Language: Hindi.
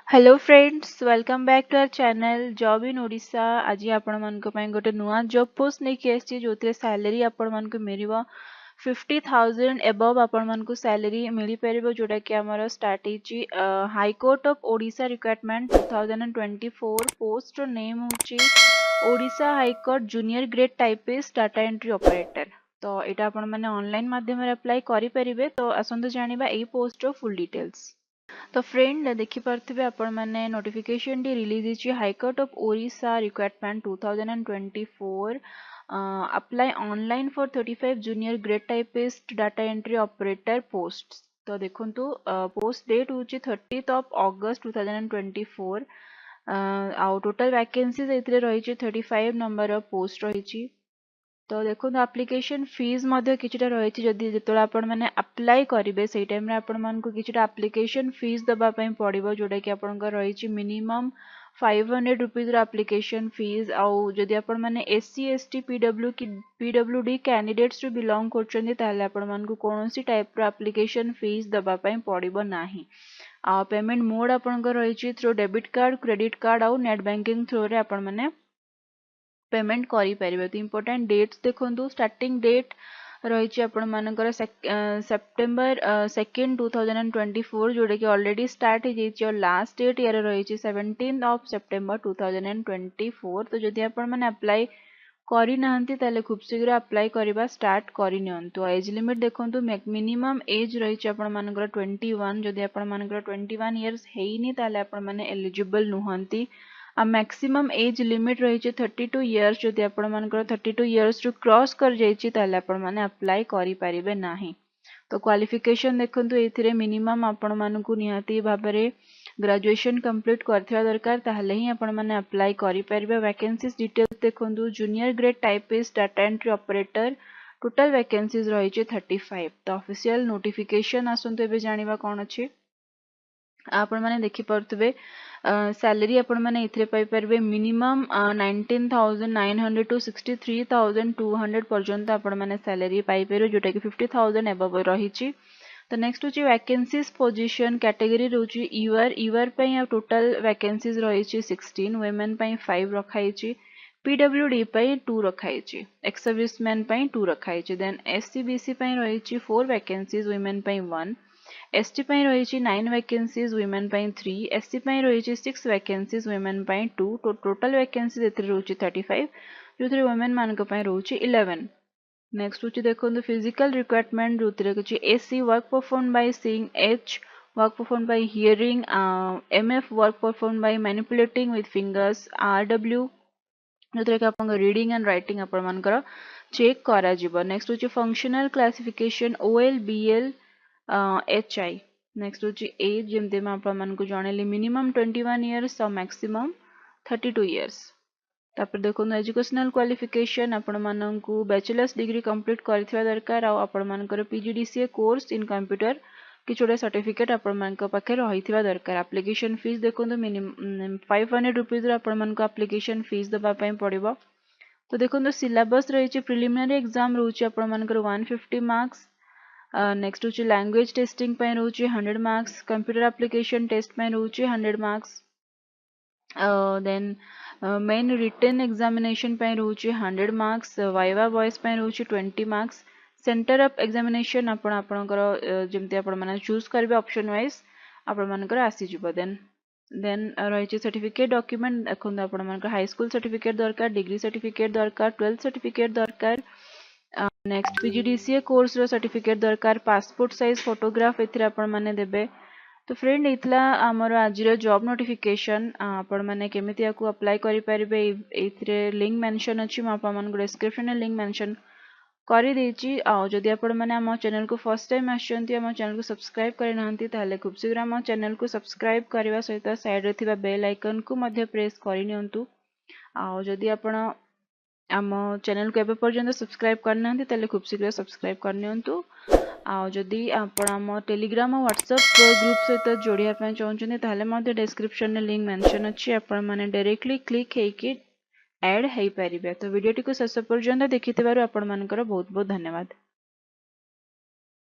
Hello friends, welcome back to our channel job in Odisha. आज आपण मानक पई गोटे नुआ जॉब पोस्ट नहीं आसी जो सैलरी आपण मानक मिलिबो 50,000 एबव आपण मानक सैलरी मिली परिबो जोटा कि हमर स्टार्ट हिची high court of Odisha requirement 2024 post name होची Odisha high court junior grade typist data entry operator. तो एटा आपण माने ऑनलाइन माध्यम रे अप्लाई करि परिबे। तो आसंतु जानिबा एई पोस्ट रो फुल डिटेल्स। तो फ्रेंड देखिपे आपण मैंने नोटिफिकेशन टी रिलीज होची high court of Odisha requirement 2024 apply online for 35 junior grade typist data entry operator post. तो देखंतु पोस्ट डेट होची 30th ऑफ अगस्त 2024 आउ टोटल वैकेंसीज एथिरे रहिची 35 नंबर ऑफ पोस्ट रहिची। तो देखो एप्लिकेशन फीस किछटा रही जदि जो आपण मैंने अप्लाई करेंगे से टाइम आपण मानक किछटा एप्लिकेशन फीस दबा पड़ो जोटा कि आपंकर रही मिनिमम 500 रुपीज एप्लिकेशन फीस। आउ जदि आपण मैंने SC ST PWD कैंडिडेट्स रु बिलोंग कर कौन टाइप एप्लिकेशन फीस दबा पड़ो ना। पेमेंट मोड आपंकर रही through debit card credit card आउ नेट बैंकिंग थ्रू रे आपण मैंने पेमेंट करि परिबे। तो इंपोर्टेंट डेट्स देखंतु स्टार्टिंग डेट रही आपण मानकर सेप्टेम्बर 2 2024 जोटा कि ऑलरेडी स्टार्ट हो जाइए और लास्ट डेट यार रही 17th ऑफ सेप्टेम्बर 2024। तो जदि आपण माने अप्लाई करि नाहंती ताले खूब शीघ्र अप्लाई करबा स्टार्ट करि नियंतु। एज लिमिट देखंतु मिनिमम एज रही आपण मानकर 21। जदि आपण मानकर 21 इयर्स हेइनी ताले आपण माने एलिजिबल नुहंती। आ मैक्सिमम एज लिमिट रही 32 इयर्स। जदि आपण मानकर 32 इयर्स रु क्रॉस कर जाइछि ताले आपण माने अप्लाई करि परिबे नाही। तो क्वालिफिकेशन देखंतु एथिरे मिनिमम आपण मानकु निहाती भाबरे ग्रेजुएशन कंप्लीट करथिबा दरकार ताहले ही आपण माने अप्लाई करि परिबे। वैकेंसीज डिटेल्स देखंतु junior grade typist data entry operator total vacancies रही 35। तो ऑफिशियल नोटिफिकेशन आसंतु एबे जानिबा कोन अछि। आपण माने देखि परथबे सैलरी आपण माने इथरे पाई परबे मिनिमम 19,900 टू 63,200 पर्यंत आपण माने सैलरी पाई पेरो जोटा कि 50,000 एबव रहिची। तो नेक्स्ट होची वैकेंसीज पोजीशन कैटेगरी रहउची यूआर पई टोटल वैकेंसीज रहिची 16 वुमेन पई 5 रखाइची पीडब्ल्यूडी पई 2 रखाइची एक्स सर्विसमैन पई 2 रखाइची। देन एससीबीसी पई रहिची 4 वैकेंसीज वुमेन पई 1 ST पई रही 9 वैकेंसीज वुमेन पई 3 SC पई रही 6 वैकेंसीज वुमेन पई 2 तो टोटल वैकेंसीज एथरे रही 35 जो वुमेन मानक पई रही 11। नेक्स्ट होची देखो फिजिकल रिक्वायरमेंट जो कि AC work perform by seeing H work perform by hearing MF work perform by manipulating with fingers RW जो कि आपन रीडिंग एंड राइटिंग आपण मानकर चेक करा जिवो। नेक्स्ट होची functional classification OL BL HI। Next होची एज जेमते मैं आपण मानकु जणेली मिनिमम 21 इयर्स और मैक्सिमम 32 इयर्स। तापर देखो एजुकेशनल क्वालिफिकेशन आपण मानकु बैचलर्स डिग्री कंप्लीट करथिबा दरकार आ आपण मानकर PGDCA कोर्स इन कंप्यूटर कि छोटे सर्टिफिकेट आपण मानक पाखे रहिथिबा दरकार। एप्लिकेशन फीस देखो मिनिमम 500 रुपीज आपण मानक एप्लिकेशन फीस दबा पई पड़िबो। तो देखो सिलेबस रही प्रिलिमिनरी एग्जाम रहउची आपण मानकर 150 मार्क्स। नेक्स्ट होची लैंग्वेज टेस्टिंग पे रहउची 100 मार्क्स कंप्यूटर एप्लिकेशन टेस्ट पे रहउची 100 marks. Then main written examination पे रहउची 100 मार्क्स वाइवा वॉइस पे रहउची 20 मार्क्स। सेंटर ऑफ एग्जामिनेशन आपण आपनकर जेमते आपण माने चूज करबे ऑप्शन वाइज आपण मानकर आसी जिवो। देन रही सर्टिफिकेट डॉक्यूमेंट देखो आपण मानकर हाई स्कूल सर्टिफिकेट दरकार डिग्री सर्टिफिकेट दरकार 12th सर्टिफिकेट दरकार। नेक्स्ट PGDCA कोर्स रो सर्टिफिकेट दरकार पासपोर्ट साइज फोटोग्राफ एथिरे आपण माने देबे। तो फ्रेंड इतला हमर आजिर जॉब नोटिफिकेशन आपण माने केमिति याकू अप्लाई करि परिबे एथिरे लिंक मेंशन अछि म आपण मानक डिस्क्रिप्शन लिंक मेंशन करि देछि। आ जदि आपण माने हम चैनल को फर्स्ट टाइम आछंती हम चैनल को सब्सक्राइब करि नाहंती ताले खूब शीघ्र हम चैनल को सब्सक्राइब करबा सहित साइड रे थिबा बेल आइकन को मध्य प्रेस करि नियंतु। आ जदि आपण आम चैनल को एबे पर्यंत सब्सक्राइब करना ताले खूब शीघ्र सब्सक्राइब करनियंतु। आ जदि आपण आम टेलीग्राम और व्हाट्सएप ग्रुप सहित जोड़िया पय चाहउछन्ते ताले मते डिस्क्रिप्शन में लिंक मेंशन अछि आपण माने डायरेक्टली क्लिक हेकि ऐड हेई परिबे। तो वीडियो टी को शेष पर्यंत देखिथिबारु आपण मानकर बहुत बहुत धन्यवाद।